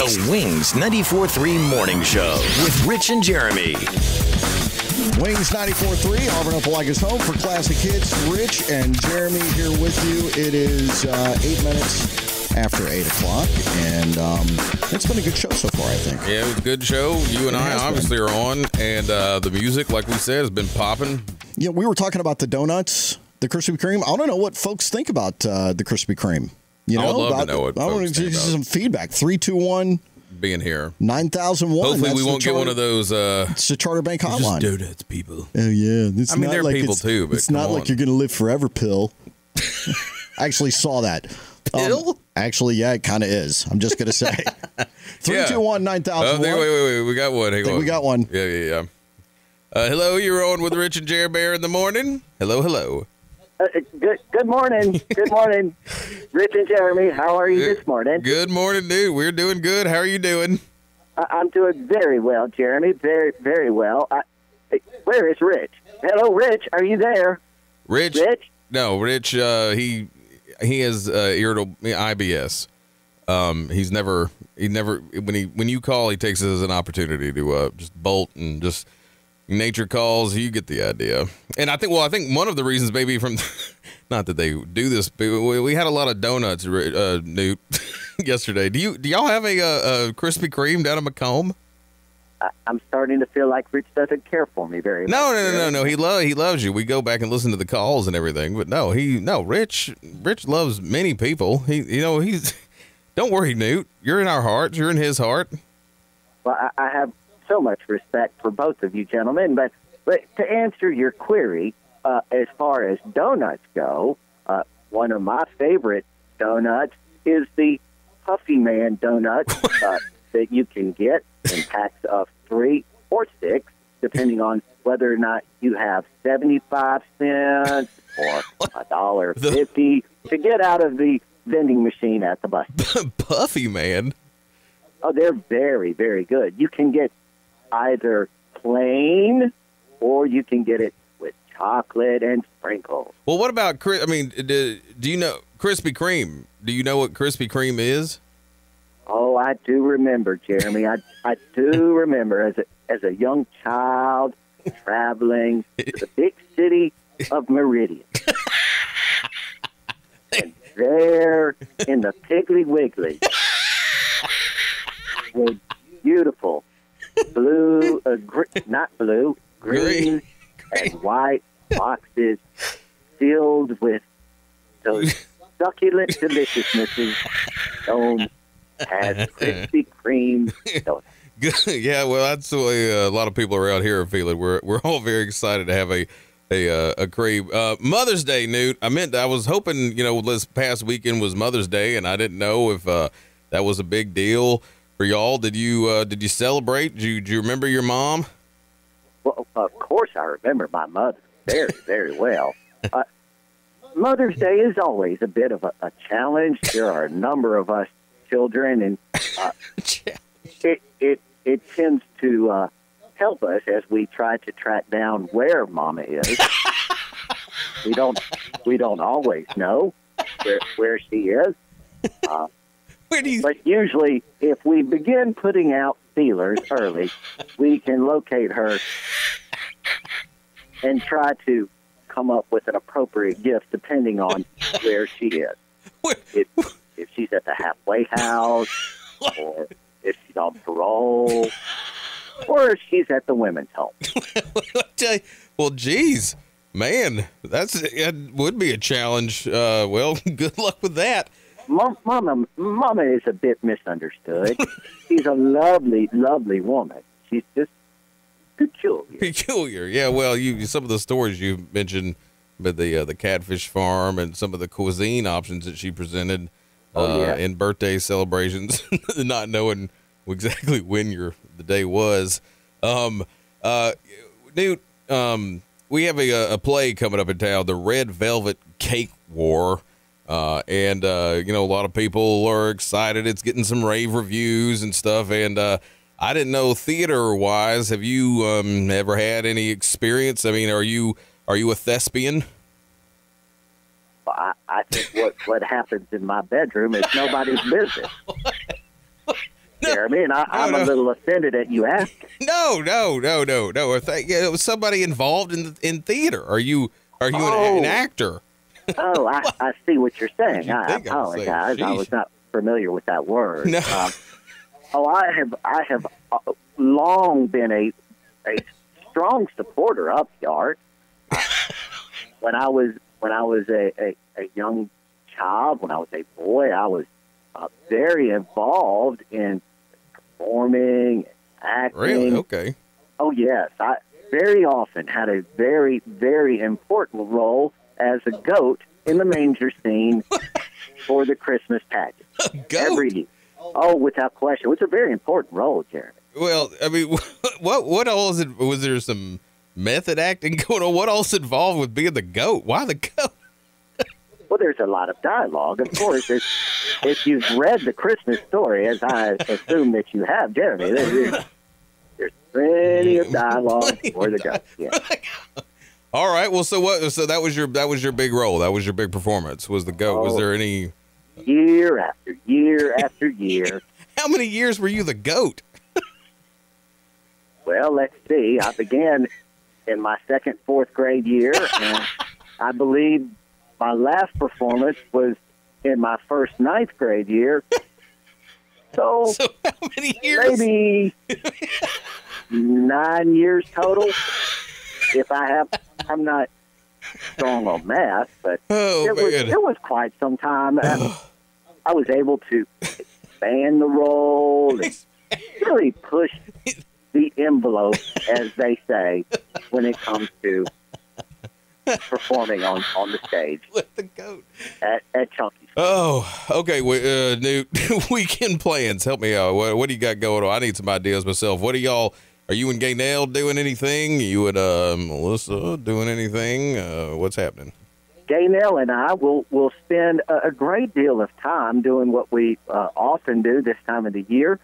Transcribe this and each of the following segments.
The Wings 94.3 Morning Show with Rich and Jeremy. Wings 94.3, Auburn Opelika's home for classic hits. Rich and Jeremy here with you. It is 8 minutes after 8 o'clock, and it's been a good show so far, I think. Yeah, it was a good show. You and I obviously are on, and the music, like we said, has been popping. Yeah, we were talking about the donuts, the Krispy Kreme. I don't know what folks think about the Krispy Kreme. You know, I would love to know what I want to give you some feedback. 321 being here. 9001. Hopefully we won't get one of those. It's a Charter Bank hotline. Just donuts, people. Oh, yeah. I mean, they're people too, but it's not like you're going to live forever, pill. I actually saw that. Pill? Actually, yeah, it kind of is. I'm just going to say. 321 9001. Wait. We got one. Hang on. We got one. Yeah. Hello, you're on with Rich and Jerry Bear in the morning. Hello. Good morning. Good morning, Rich and Jeremy. How are you this morning? Good morning, dude. We're doing good. How are you doing? I'm doing very well, Jeremy. Very, very well. Where is Rich? Hello, Rich. Are you there? Rich? No, Rich. He has irritable IBS. He's never when you call, he takes it as an opportunity to just bolt and just. Nature calls, you get the idea. And I think one of the reasons maybe from, not that they do this, but we had a lot of donuts, Newt, yesterday. Do y'all have a Krispy Kreme down in McComb? I'm starting to feel like Rich doesn't care for me very much. No. He loves you. We go back and listen to the calls and everything. But Rich loves many people. He's don't worry, Newt. You're in our hearts. You're in his heart. Well, I have so much respect for both of you gentlemen, but to answer your query, as far as donuts go, one of my favorite donuts is the Puffy Man donut that you can get in packs of 3 or 6, depending on whether or not you have 75 cents or $1.50 to get out of the vending machine at the bus. Puffy Man? Oh, they're very, very good. You can get either plain or you can get it with chocolate and sprinkles. Well, what about, do you know Krispy Kreme? Do you know what Krispy Kreme is? Oh, I do remember, Jeremy. I do remember as a young child traveling to the big city of Meridian. And there in the Piggly Wiggly were beautiful green and white boxes filled with those succulent deliciousnesses known as Krispy Kreme donuts. Yeah, well, that's the way a lot of people around here are feeling. We're all very excited to have a cream. Mother's Day, Newt. I was hoping, this past weekend was Mother's Day, and I didn't know if that was a big deal for y'all. Did you celebrate? Do you remember your mom? Well, of course I remember my mother very, very well. Mother's Day is always a bit of a challenge. There are a number of us children, and it tends to help us as we try to track down where Mama is. we don't always know where she is. But usually, if we begin putting out feelers early, we can locate her and try to come up with an appropriate gift depending on where she is. If she's at the halfway house, or if she's on parole, or if she's at the women's home. Well, geez, man, that would be a challenge. Well, good luck with that. Mama is a bit misunderstood. She's a lovely, lovely woman. She's just peculiar. Yeah. Well, some of the stories you mentioned, but the catfish farm and some of the cuisine options that she presented in birthday celebrations, not knowing exactly when the day was. Newt, we have a play coming up in town, the Red Velvet Cake War. And a lot of people are excited. It's getting some rave reviews and stuff. And I didn't know, theater wise, have you ever had any experience? I mean, are you a thespian? I think what happens in my bedroom is nobody's business. Jeremy, and I'm a little offended at you asking. No. It was somebody involved in theater. Are you an actor? Oh, I see what you're saying. I think I was saying, apologize. I was not familiar with that word. No. I have long been a strong supporter of the art. When I was a young child, when I was a boy, I was very involved in performing, acting. Really? Okay. Oh yes, I very often had a very, very important role as a goat in the manger scene for the Christmas pageant. Every year. Oh, without question. It's a very important role, Jeremy. Well, I mean, what else? Was there some method acting going on? What else involved with being the goat? Why the goat? Well, there's a lot of dialogue. Of course, if you've read the Christmas story, as I assume that you have, Jeremy, there's plenty of dialogue for the goat. Yeah. All right. Well, so that was your big role. That was your big performance. Was the goat? Was there any? Year after year after year. How many years were you the goat? Well, let's see. I began in my second, fourth grade year, and I believe my last performance was in my first ninth grade year. So how many years? Maybe 9 years total. I'm not strong on math, but it was quite some time. I was able to expand the role and really push the envelope, as they say, when it comes to performing on the stage. With the goat. At Chunky. Oh, okay. Newt, weekend plans. Help me out. What do you got going on? I need some ideas myself. What are y'all? Are you and Gaynell doing anything? You and Melissa doing anything? What's happening? Gaynell and I will spend a great deal of time doing what we often do this time of the year.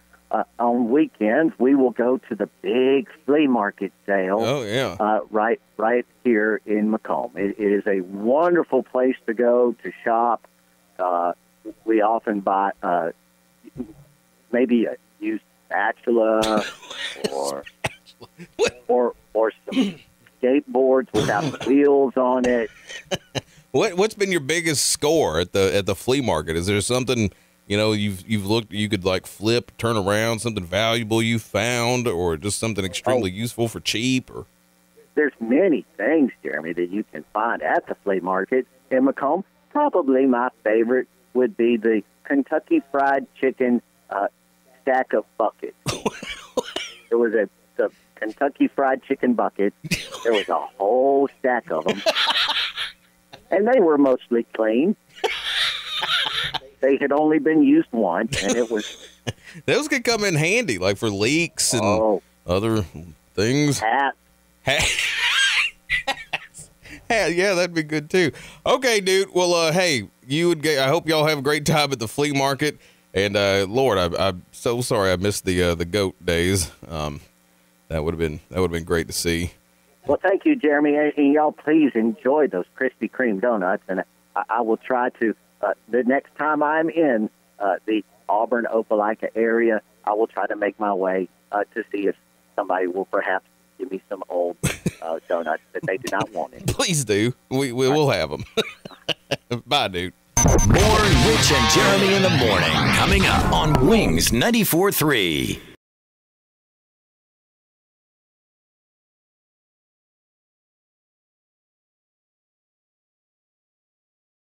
On weekends, we will go to the big flea market sale. Oh, yeah. Right here in McComb. It is a wonderful place to go to shop. We often buy maybe a used spatula or some skateboards without wheels on it. What's been your biggest score at the flea market? Is there something you've looked you could like flip, turn around, something valuable you found, or just something extremely useful for cheap? Or there's many things, Jeremy, that you can find at the flea market in McComb. Probably my favorite would be the Kentucky Fried Chicken stack of buckets. There was the Kentucky Fried Chicken bucket. There was a whole stack of them. And they were mostly clean. They had only been used once, and it was... Those could come in handy, like for leaks and other things. Hats. Yeah, that'd be good, too. Okay, dude. Well, hey, I hope y'all have a great time at the flea market. And, Lord, I'm so sorry I missed the goat days. That would have been great to see. Well, thank you, Jeremy. And y'all please enjoy those Krispy Kreme donuts. And I will try to, the next time I'm in the Auburn, Opelika area, I will try to make my way to see if somebody will perhaps give me some old donuts that they do not want anymore. Please do. We'll have them. Bye, dude. More Rich and Jeremy in the morning coming up on Wings 94.3.